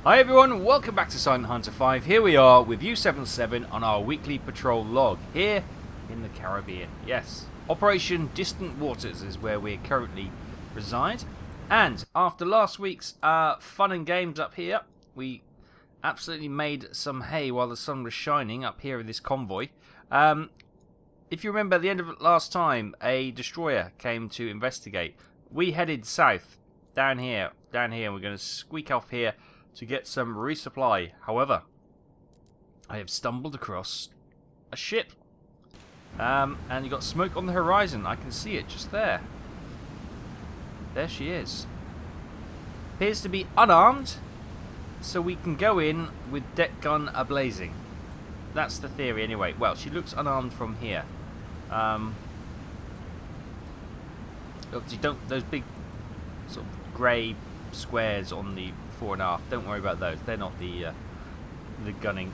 Hi everyone, welcome back to Silent Hunter 5. Here we are with U-77 on our weekly patrol log here in the Caribbean. Yes, Operation Distant Waters is where we currently reside. And after last week's fun and games up here, we absolutely made some hay while the sun was shining up here in this convoy. If you remember, at the end of last time, a destroyer came to investigate. We headed south, down here, and we're going to squeak off here to get some resupply. However, I have stumbled across a ship. And you got smoke on the horizon. I can see it just there. There she is. Appears to be unarmed, so we can go in with deck gun ablazing. That's the theory anyway. Well, she looks unarmed from here. Obviously those big sort of grey squares on the fore and aft, don't worry about those. They're not the gunning.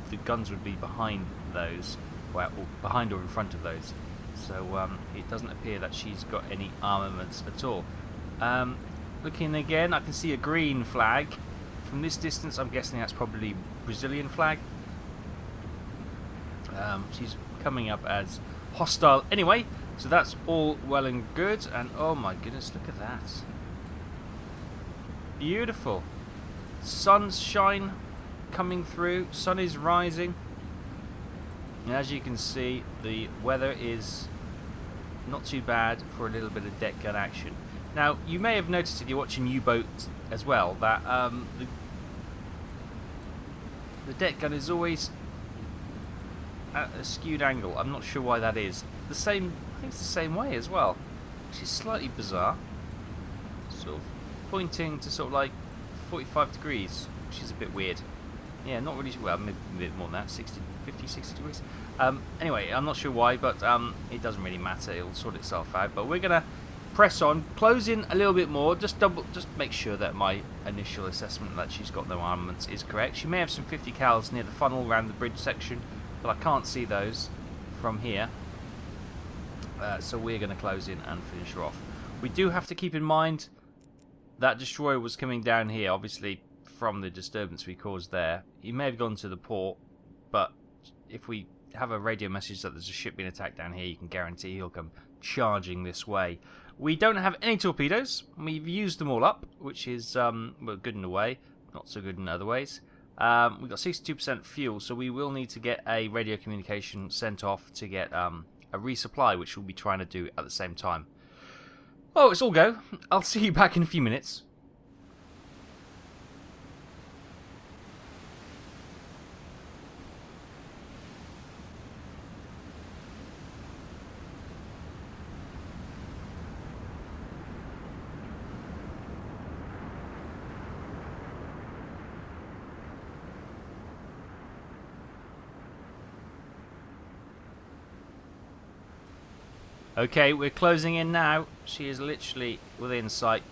The guns would be behind those, well, or behind or in front of those. So it doesn't appear that she's got any armaments at all. Looking again, I can see a green flag. From this distance, I'm guessing that's probably Brazilian flag. She's coming up as hostile anyway, so that's all well and good. And oh my goodness, look at that. Beautiful. Sunshine coming through. Sun is rising. And as you can see, the weather is not too bad for a little bit of deck gun action. Now, you may have noticed if you're watching U-boats as well that the deck gun is always at a skewed angle. I'm not sure why that is. I think it's the same way as well, which is slightly bizarre. Sort of pointing to sort of like 45 degrees, which is a bit weird. Yeah, not really, well, maybe a bit more than that, 50, 60 degrees. Anyway, I'm not sure why, but it doesn't really matter. It'll sort itself out. But we're going to press on, close in a little bit more, just make sure that my initial assessment that she's got no armaments is correct. She may have some 50 cals near the funnel around the bridge section, but I can't see those from here. So we're going to close in and finish her off. We do have to keep in mind that destroyer was coming down here, obviously from the disturbance we caused there. He may have gone to the port, but if we have a radio message that there's a ship being attacked down here, you can guarantee he'll come charging this way. We don't have any torpedoes. We've used them all up, which is well, good in a way, not so good in other ways. We've got 62% fuel, so we will need to get a radio communication sent off to get a resupply, which we'll be trying to do at the same time. Oh, it's all go. I'll see you back in a few minutes. Okay, we're closing in now. She is literally within sight.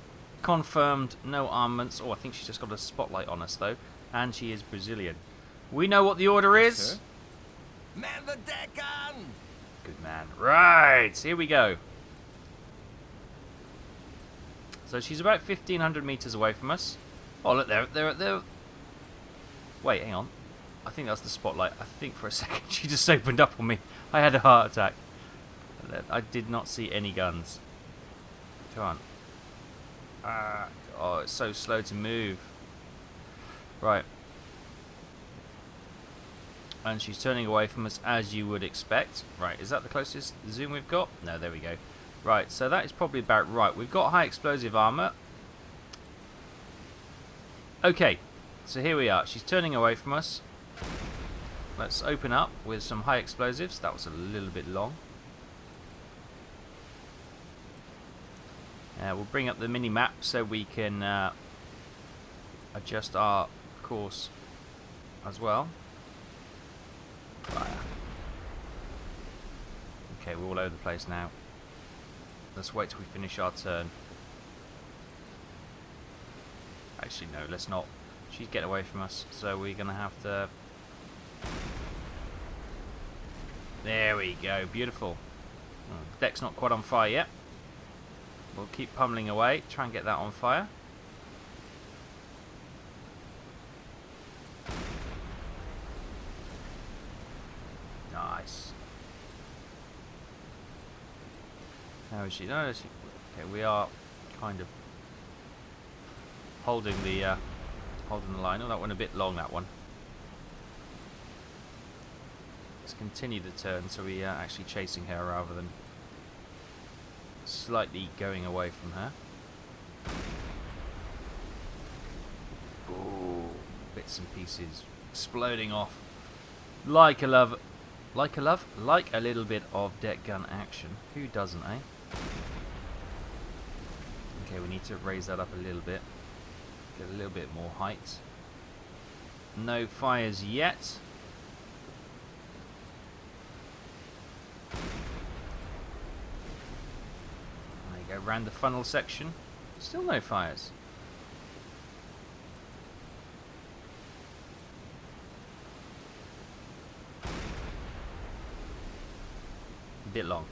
Confirmed, no armaments. Oh, I think she's just got a spotlight on us, though. And she is Brazilian. We know what the order is. Sir? Man the deck gun! Good man. Right, here we go. So she's about 1,500 meters away from us. Oh, look, they're... Wait, hang on. I think that's the spotlight. I think for a second she just opened up on me. I had a heart attack. I did not see any guns. Come on. Oh, it's so slow to move. Right. And she's turning away from us as you would expect. Right, is that the closest zoom we've got? No, there we go. Right, so that is probably about right. We've got high explosive armor. Okay, so here we are. She's turning away from us. Let's open up with some high explosives. That was a little bit long. We'll bring up the mini-map so we can adjust our course as well. Fire. Okay, we're all over the place now. Let's wait till we finish our turn. Actually, no, let's not. She's getting away from us, so we're going to have to... There we go, beautiful. Deck's not quite on fire yet. We'll keep pummeling away, try and get that on fire. How is she? No, is she? Okay, we are kind of holding the line. Oh, that one a bit long. That one. Let's continue the turn so we are actually chasing her rather than slightly going away from her. Ooh, bits and pieces exploding off like a little bit of deck gun action. Who doesn't, eh? Okay, we need to raise that up a little bit, get a little bit more height. No fires yet. There you go, round the funnel section. Still no fires. A bit long.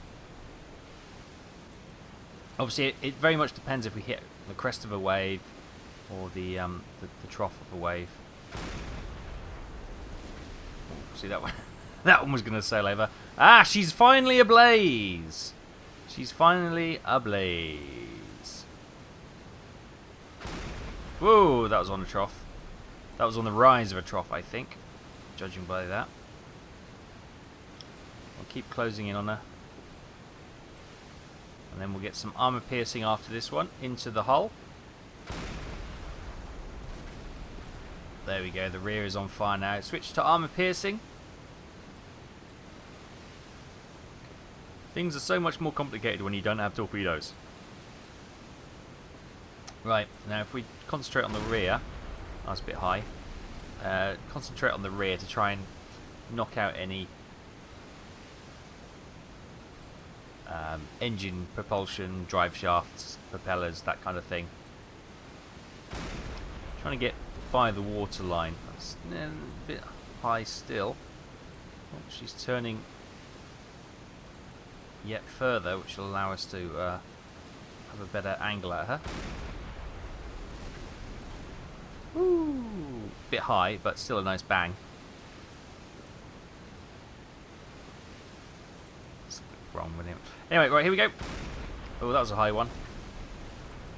Obviously, it very much depends if we hit the crest of a wave or the trough of a wave. See that one? That one was going to sail over. Ah, she's finally ablaze. She's finally ablaze. Whoa, that was on a trough. That was on the rise of a trough, I think, judging by that. I'll keep closing in on her. And then we'll get some armor piercing after this one into the hull. There we go, the rear is on fire now. Switch to armor piercing. Things are so much more complicated when you don't have torpedoes. Right, now if we concentrate on the rear, that's a bit high. Concentrate on the rear to try and knock out any engine propulsion, drive shafts, propellers, that kind of thing. Trying to get by the water line. That's a bit high still. Oh, she's turning yet further, which will allow us to have a better angle at her. Woo! Bit high, but still a nice bang. It's a bit wrong with him. Anyway, right, here we go. Oh, that was a high one.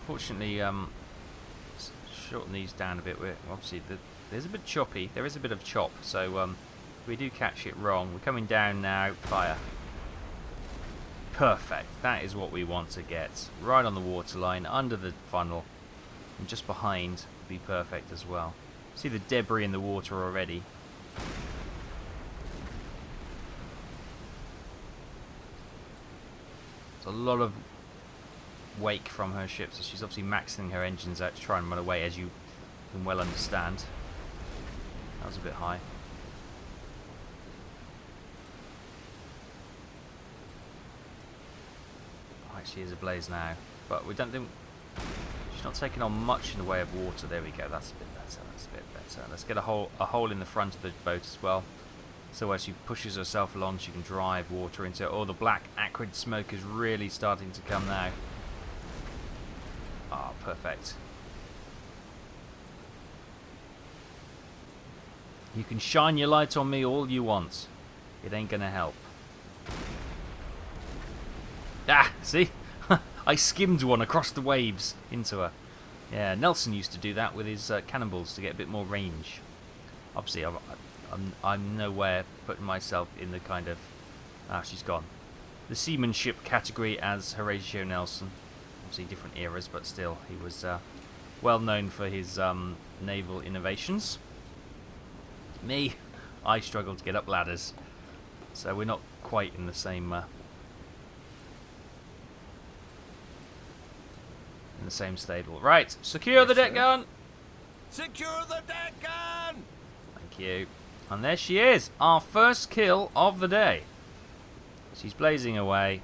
Fortunately, shorten these down a bit. Obviously, there's a bit choppy. There is a bit of chop, so we do catch it wrong. We're coming down now. Fire. Perfect. That is what we want to get. Right on the waterline, under the funnel, and just behind would be perfect as well. See the debris in the water already. There's a lot of wake from her ship, so she's obviously maxing her engines out to try and run away, as you can well understand. That was a bit high. She is ablaze now, but we don't think she's not taking on much in the way of water. There we go. That's a bit better. That's a bit better. Let's get a hole in the front of the boat as well, so as she pushes herself along, she can drive water into it. Oh, the black acrid smoke is really starting to come now. Ah, oh, perfect. You can shine your light on me all you want. It ain't gonna help. Ah, see? I skimmed one across the waves into her. Yeah, Nelson used to do that with his cannonballs to get a bit more range. Obviously, I'm nowhere putting myself in the kind of... Ah, she's gone. The seamanship category as Horatio Nelson. Obviously different eras, but still, he was well known for his naval innovations. Me, I struggle to get up ladders. So we're not quite in the same... in the same stable. Right, secure the deck gun. Secure the deck gun! Thank you. And there she is, our first kill of the day. She's blazing away.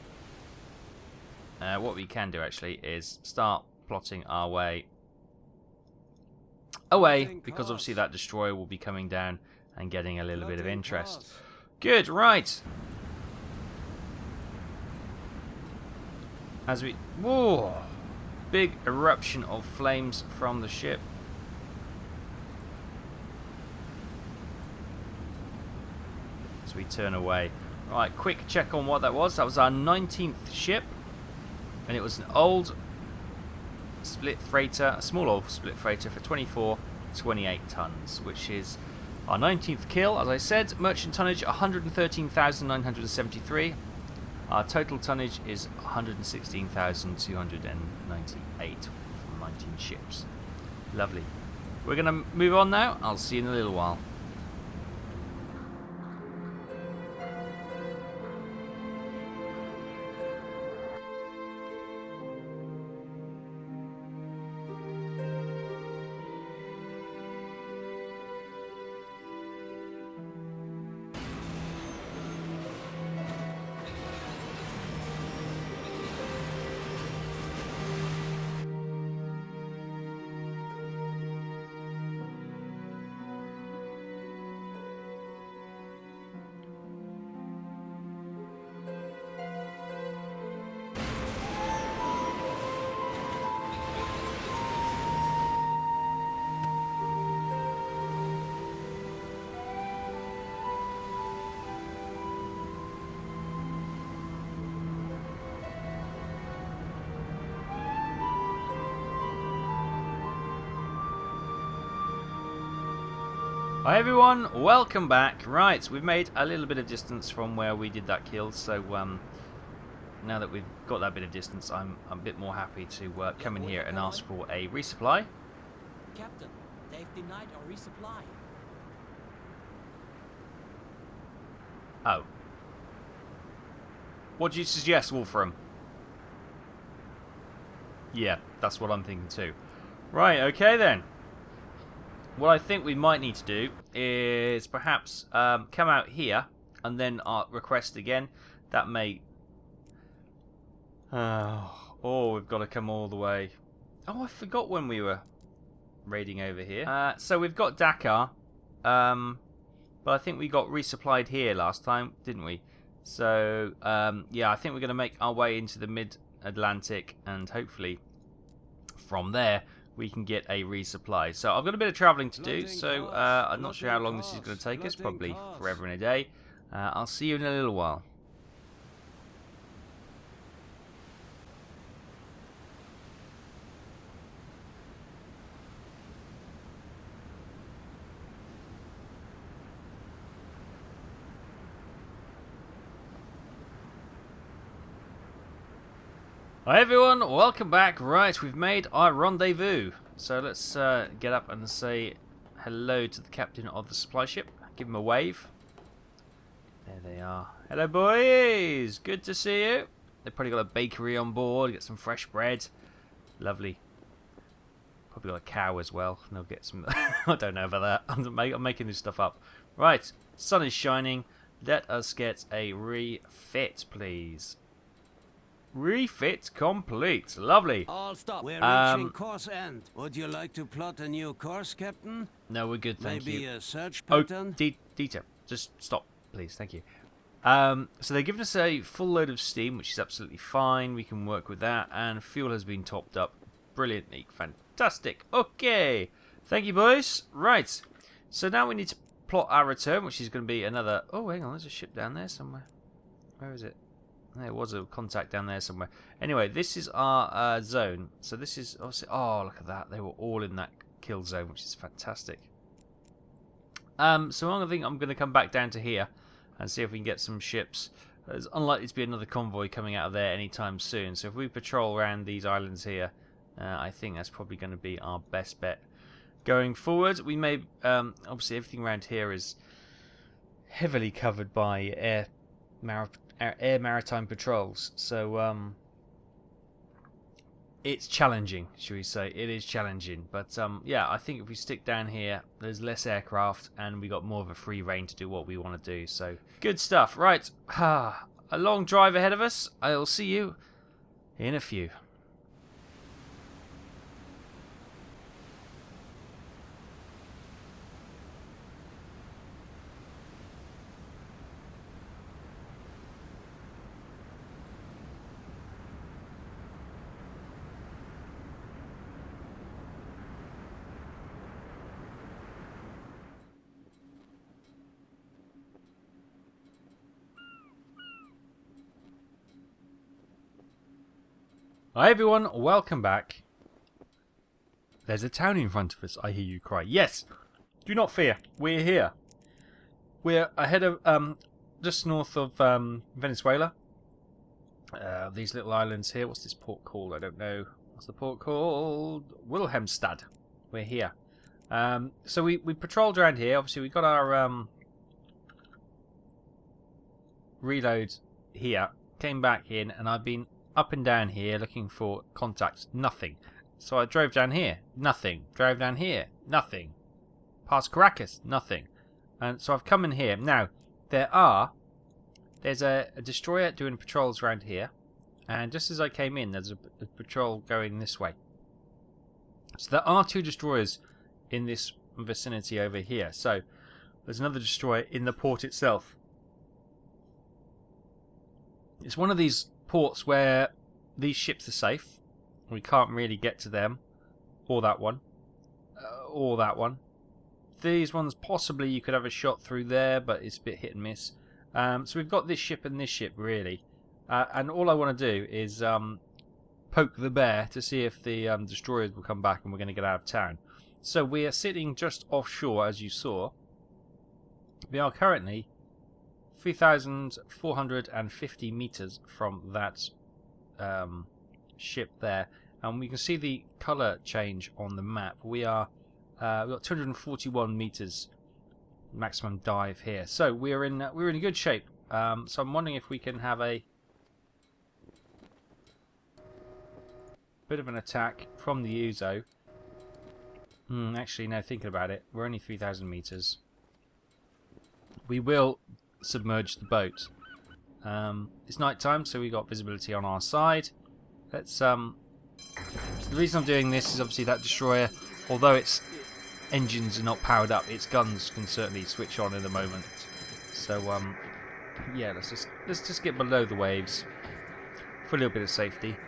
What we can do actually is start plotting our way away, because obviously that destroyer will be coming down and getting a little bit of interest. Good, right. As we... Whoa! Big eruption of flames from the ship. As we turn away. Right, quick check on what that was. That was our 19th ship. And it was an old split freighter, a small old split freighter for 28 tons, which is our 19th kill. As I said, merchant tonnage 113,973. Our total tonnage is 116,298 from 19 ships. Lovely. We're going to move on now. I'll see you in a little while. Hi everyone, welcome back. Right, we've made a little bit of distance from where we did that kill, so now that we've got that bit of distance, I'm a bit more happy to come in here and ask for a resupply. Captain, they've denied our resupply. Oh. What do you suggest, Wolfram? Yeah, that's what I'm thinking too. Right, okay then. What I think we might need to do is perhaps come out here and then request again. That may... oh, we've got to come all the way. Oh, I forgot when we were raiding over here. So we've got Dakar, but I think we got resupplied here last time, didn't we? So, yeah, I think we're going to make our way into the mid-Atlantic and hopefully from there we can get a resupply. So I've got a bit of travelling to do, so I'm not sure how long this is going to take us, probably forever and a day. I'll see you in a little while. Hi everyone, welcome back. Right, we've made our rendezvous. So let's get up and say hello to the captain of the supply ship. Give him a wave. There they are. Hello boys, good to see you. They've probably got a bakery on board, get some fresh bread. Lovely. Probably got a cow as well. And they'll get some... I don't know about that. I'm making this stuff up. Right, sun is shining. Let us get a refit, please. Refit complete. Lovely. All stop. We're reaching course end. Would you like to plot a new course, Captain? No, we're good, thank you. Maybe a search Oh, pattern? Dieter, just stop, please, thank you. So they've given us a full load of steam, which is absolutely fine. We can work with that, and fuel has been topped up brilliantly. Fantastic. Okay, thank you, boys. Right, so now we need to plot our return, which is going to be another... Oh, hang on, there's a ship down there somewhere. Where is it? There was a contact down there somewhere. Anyway, this is our zone. So this is obviously... Oh, look at that. They were all in that kill zone, which is fantastic. So I think I'm going to come back down to here and see if we can get some ships. There's unlikely to be another convoy coming out of there anytime soon. So if we patrol around these islands here, I think that's probably going to be our best bet going forward. We may... obviously, everything around here is heavily covered by air maritime patrols, so it's challenging, shall we say. It is challenging, but yeah, I think if we stick down here, there's less aircraft and we got more of a free reign to do what we want to do. So good stuff. Right, a long drive ahead of us. I'll see you in a few. Hi everyone, welcome back. There's a town in front of us, I hear you cry. Yes! Do not fear, we're here. We're ahead of, just north of Venezuela. These little islands here. What's this port called? I don't know. What's the port called? Wilhelmstad. We're here. So we patrolled around here. Obviously we got our reload here. Came back in and I've been up and down here looking for contacts. Nothing. So I drove down here. Nothing. Drove down here. Nothing. Past Caracas. Nothing. And so I've come in here. Now, there's a destroyer doing patrols around here. And just as I came in, there's a patrol going this way. So there are 2 destroyers in this vicinity over here. So there's another destroyer in the port itself. It's one of these ports where these ships are safe. We can't really get to them. Or that one. Or that one. These ones, possibly you could have a shot through there, but it's a bit hit and miss. So we've got this ship and this ship, really. And all I want to do is poke the bear to see if the destroyers will come back and we're going to get out of town. So we are sitting just offshore, as you saw. We are currently 3,450 meters from that ship there. And we can see the colour change on the map. We've got 241 meters maximum dive here. So we're in good shape. So I'm wondering if we can have a bit of an attack from the Uzo. Actually, no, thinking about it, we're only 3,000 meters. We will submerge the boat. It's night time, so we got visibility on our side. Let's the reason I'm doing this is obviously that destroyer, although its engines are not powered up, its guns can certainly switch on in a moment. So yeah, let's just get below the waves for a little bit of safety.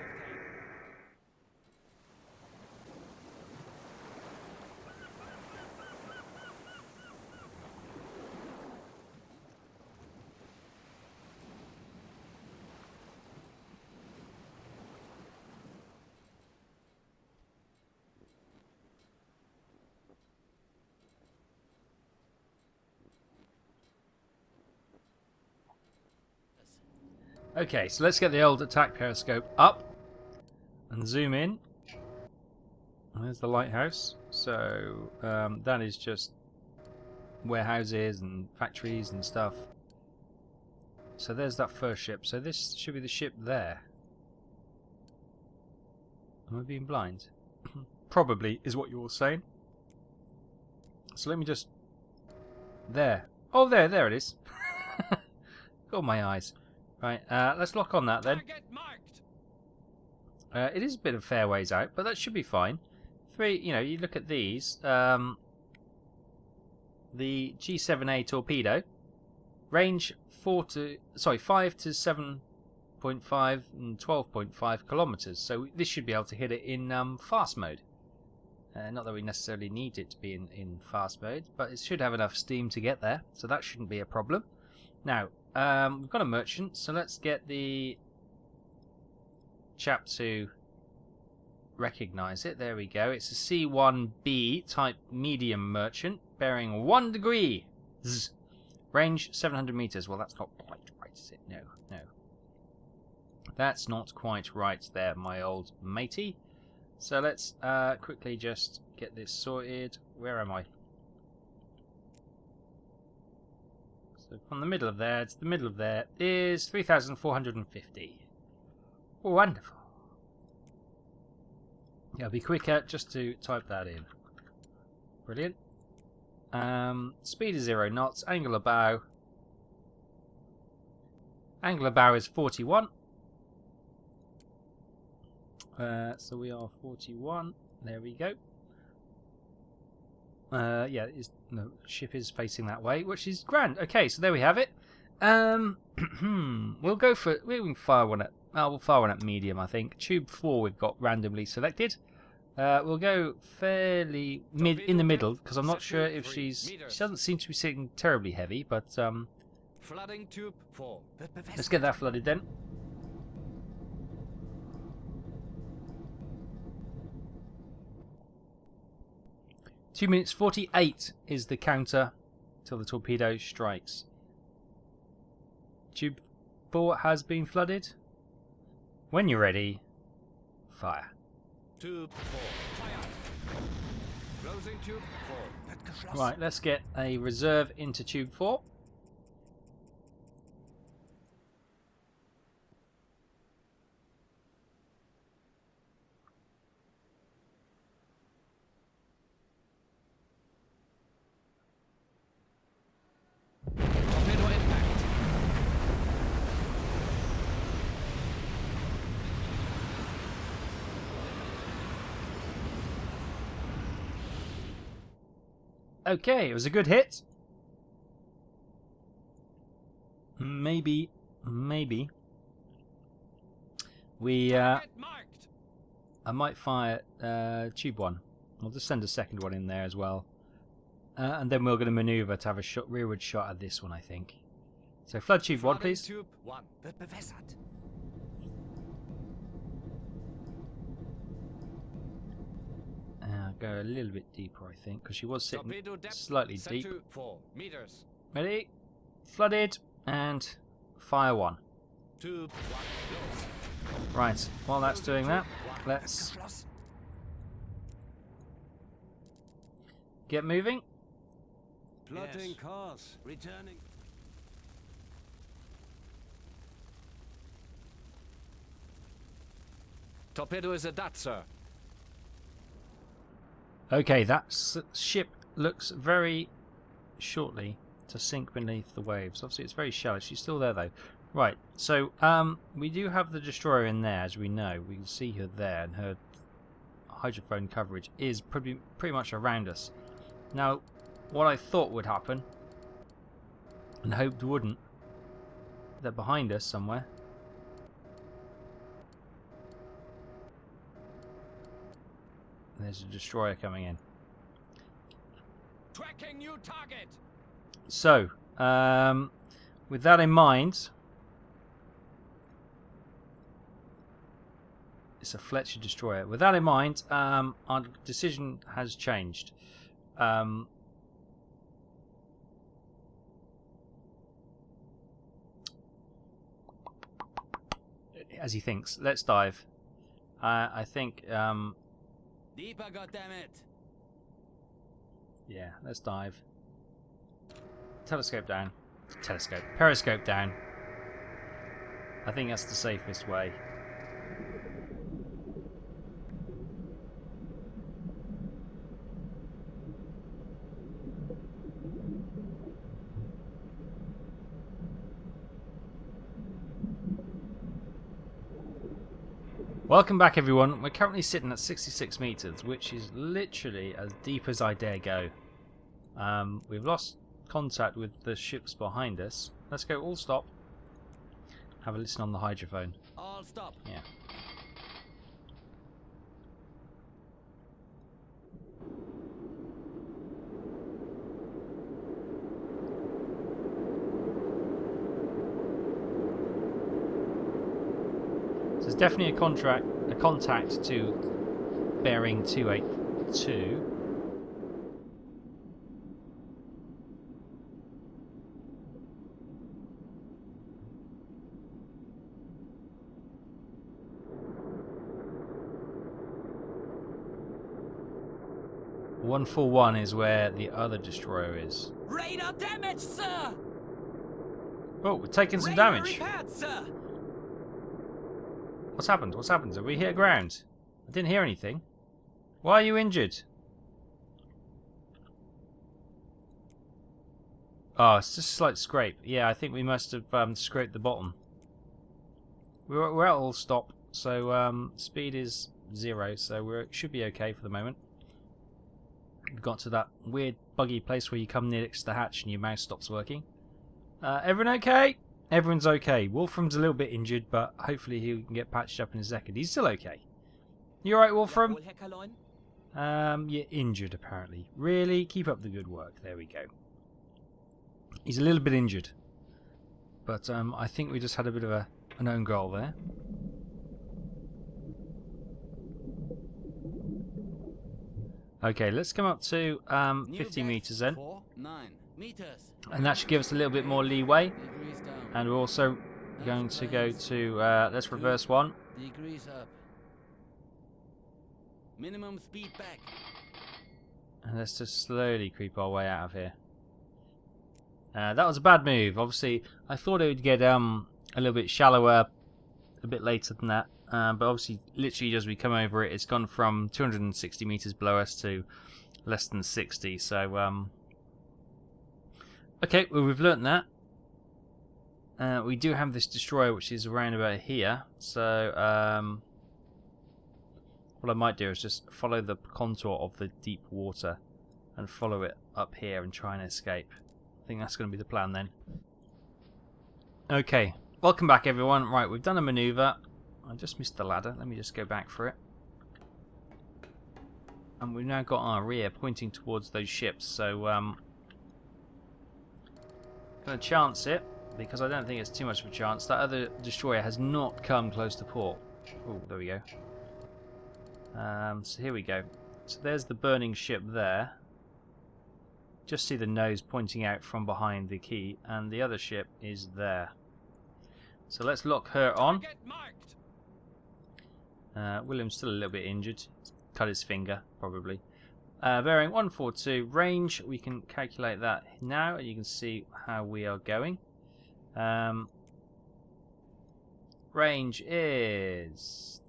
Okay, so let's get the old attack periscope up and zoom in. There's the lighthouse. So that is just warehouses and factories and stuff. So there's that first ship. So this should be the ship there. Am I being blind? Probably is what you're saying. So let me just... There. Oh, there it is. Got my eyes. Right, let's lock on that then. It is a bit of fair ways out, but that should be fine. You look at these. The G7A torpedo, range 5 to 7.5 and 12.5 kilometers. So this should be able to hit it in fast mode. Not that we necessarily need it to be in fast mode, but it should have enough steam to get there, so that shouldn't be a problem. Now, we've got a merchant, so let's get the chap to recognise it. There we go. It's a C1B type medium merchant, bearing 1 degree. Zzz. Range 700 meters. Well, that's not quite right, is it? No. That's not quite right there, my old matey. So let's quickly just get this sorted. Where am I? So from the middle of there to the middle of there is 3,450. Wonderful. It'll be quicker just to type that in. Brilliant. Speed is 0 knots. Angular bow. Angular bow is 41. So we are 41. There we go. Yeah, the ship is facing that way, which is grand. Okay, so there we have it. We'll go for... We can fire one at... we'll fire one at medium, I think. Tube 4 we've got randomly selected. We'll go fairly in the middle, because I'm not sure if she doesn't seem to be sitting terribly heavy, but Flooding tube 4. let's get that flooded then. 2 minutes 48 is the counter till the torpedo strikes. Tube 4 has been flooded. When you're ready, fire. Tube 4. Fire. Closing tube 4. Right, let's get a reserve into tube 4. Torpedo impact. Okay, it was a good hit. Maybe we Target marked. I might fire tube 1. We'll just send a second one in there as well. And then we're going to manoeuvre to have a rearward shot at this one, I think. So flood tube 1, Flooding please. Tube 1. Wird bewässert. Go a little bit deeper, I think, because she was sitting Torpedo depth slightly set deep. to 4 meters. Ready? Flooded and fire 1. Tube 1 close. Right, while that's doing that, let's Geschlossen. get moving. Plotting Yes. course. Returning. Torpedo is a dat, sir. Okay, that ship looks very shortly to sink beneath the waves. Obviously, it's very shallow. She's still there, though. Right, so we do have the destroyer in there, as we know. We can see her there, and her hydrophone coverage is pretty much around us. Now, what I thought would happen, and hoped wouldn't, they're behind us somewhere. There's a destroyer coming in. Tracking new target. So, with that in mind, it's a Fletcher destroyer. With that in mind, our decision has changed. As he thinks, let's dive. I think, Deeper, goddammit. yeah, let's dive. Periscope down. I think that's the safest way. Welcome back, everyone. We're currently sitting at 66 meters, which is literally as deep as I dare go. We've lost contact with the ships behind us. Let's go all stop. Have a listen on the hydrophone. All stop. Yeah. So there's definitely a contact to bearing 282. One 141 is where the other destroyer is. Radar damage, sir. Oh, we're taking some Radar damage. repaired, sir. What's happened? What's happened? Have we hit ground? I didn't hear anything. Why are you injured? Oh, it's just a slight scrape. Yeah, I think we must have scraped the bottom. We're at all stop, so speed is 0, so we should be okay for the moment. We've got to that weird buggy place where you come next to the hatch and your mouse stops working. Everyone okay? Everyone's okay. Wolfram's a little bit injured, but hopefully he can get patched up in a second. He's still okay. You alright, Wolfram? Jawohl, Herr Kaloin. You're injured apparently. Really? Keep up the good work. There we go. He's a little bit injured. But I think we just had a bit of an own goal there. Okay, let's come up to New 50 depth, meters then. 9 meters. And that should give us a little bit more leeway. Degrees down. And we're also going to go to, let's reverse one. Degrees up. Minimum speed back. And let's just slowly creep our way out of here. That was a bad move. Obviously, I thought it would get a little bit shallower a bit later than that. But obviously, literally as we come over it, it's gone from 260 meters below us to less than 60. So, okay, well, we've learnt that. We do have this destroyer, which is around about here. So, what I might do is just follow the contour of the deep water and follow it up here and try and escape. I think that's going to be the plan then. Okay, welcome back everyone. Right, we've done a manoeuvre. I just missed the ladder. Let me just go back for it. And we've now got our rear pointing towards those ships. So, going to chance it, because I don't think it's too much of a chance. That other destroyer has not come close to port. Oh, there we go. So here we go. So there's the burning ship there. Just see the nose pointing out from behind the quay, and the other ship is there. So let's lock her on. Target marked. William's still a little bit injured. Cut his finger, probably. Bearing 142. Range, we can calculate that now, and you can see how we are going. Range is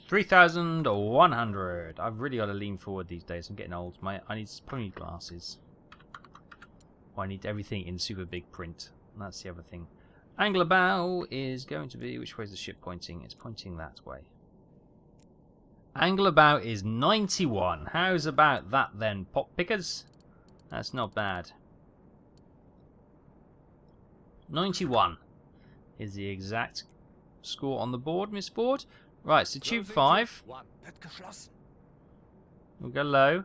3,100. I've really got to lean forward these days. I'm getting old. I probably need glasses. Or I need everything in super big print. And that's the other thing. Angle of bow is going to be... Which way is the ship pointing? It's pointing that way. Angle of bow is 91. How's about that then, pop pickers? That's not bad. 91 is the exact score on the board, Miss Ford. Right, so tube 5. We'll go low.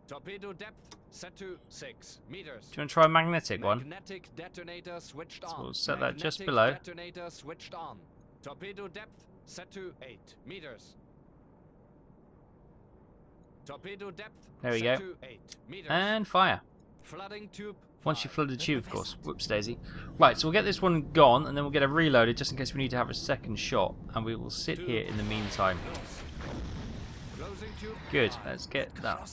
Torpedo depth set to 6 meters. Do you want to try a magnetic one? Magnetic detonator switched So on. we'll set that just Magnetic below. Detonator switched on. Torpedo depth set to 8 meters. Torpedo depth There we set go. to 8 meters. And fire. Flooding tube. Once you 5. flood the tube, of course. Whoops, Daisy. Right, so we'll get this one gone, and then we'll get it reloaded just in case we need to have a second shot. And we will sit here in the meantime. Closing tube. Good. 5. Let's get that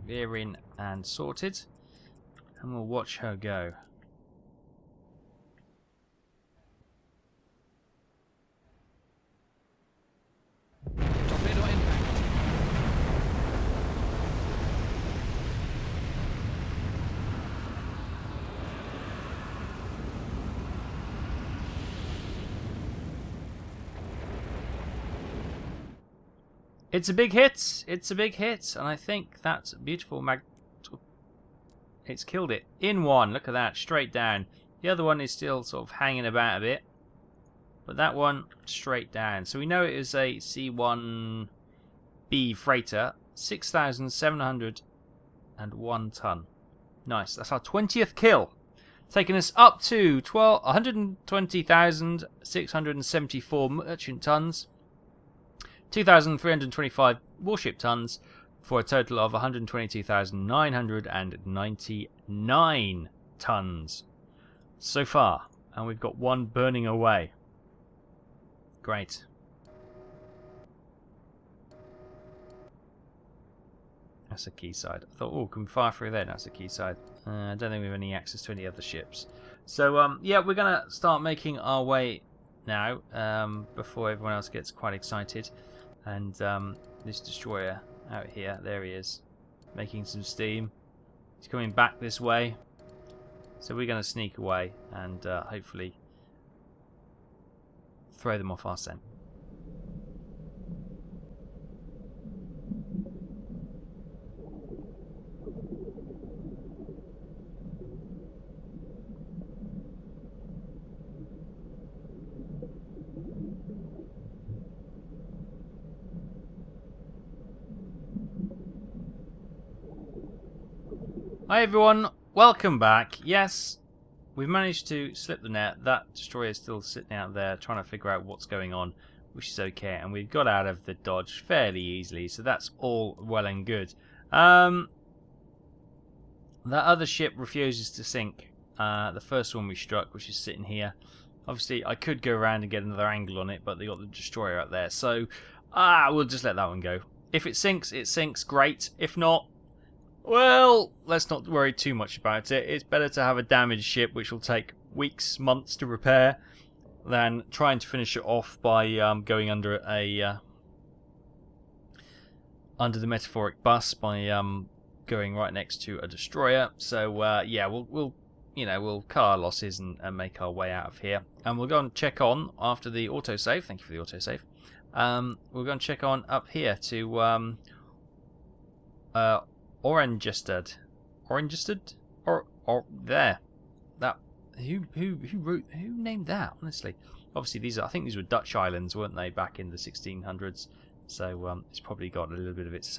rear in and sorted. And we'll watch her go. Torpedo impact. It's a big hit. It's a big hit. And I think that's beautiful. It's killed it. In one. Look at that. Straight down. The other one is still sort of hanging about a bit. But that one, straight down. So we know it is a C1B freighter. 6,701 ton. Nice. That's our 20th kill. Taking us up to 120,674 merchant tons. 2,325 warship tons for a total of 122,999 tons so far. And we've got one burning away. Great. That's a quayside. I thought, oh, can we fire through there? That's a quayside. I don't think we have any access to any other ships. So, yeah, we're going to start making our way now before everyone else gets quite excited. And this destroyer out here, there he is, making some steam. He's coming back this way. So we're going to sneak away and hopefully throw them off our scent. Hi everyone, welcome back. Yes, we've managed to slip the net. That destroyer is still sitting out there trying to figure out what's going on. which is okay, and we've got out of the dodge fairly easily, so that's all well and good. That other ship refuses to sink. The first one we struck, which is sitting here. Obviously, I could go around and get another angle on it, but they got the destroyer out there, so we'll just let that one go. If it sinks, great. If not, well, let's not worry too much about it. It's better to have a damaged ship, which will take weeks, months to repair, than trying to finish it off by going under the metaphoric bus by going right next to a destroyer. So yeah, we'll cut our losses and make our way out of here, and we'll go and check on after the autosave. Thank you for the autosave. We'll go and check on up here to Orangestad, or there. That who named that? Honestly, obviously I think these were Dutch islands, weren't they, back in the 1600s? So it's probably got a little bit of its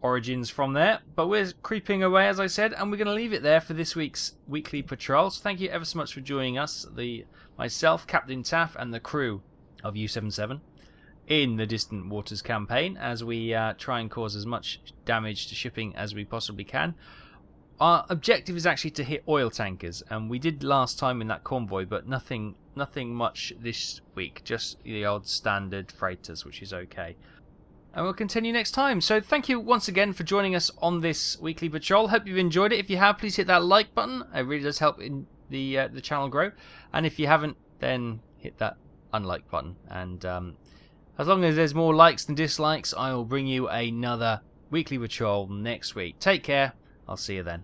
origins from there. But we're creeping away, as I said, and we're going to leave it there for this week's weekly patrol. So thank you ever so much for joining us, myself, Captain Taff, and the crew of U77 in the Distant Waters campaign, as we try and cause as much damage to shipping as we possibly can. Our objective is actually to hit oil tankers, and we did last time in that convoy, but nothing much this week, just the odd standard freighters, which is okay. And we'll continue next time. So thank you once again for joining us on this weekly patrol. Hope you've enjoyed it. If you have, please hit that like button. It really does help in the channel grow. And if you haven't, then hit that unlike button. And as long as there's more likes than dislikes, I will bring you another weekly patrol next week. Take care. I'll see you then.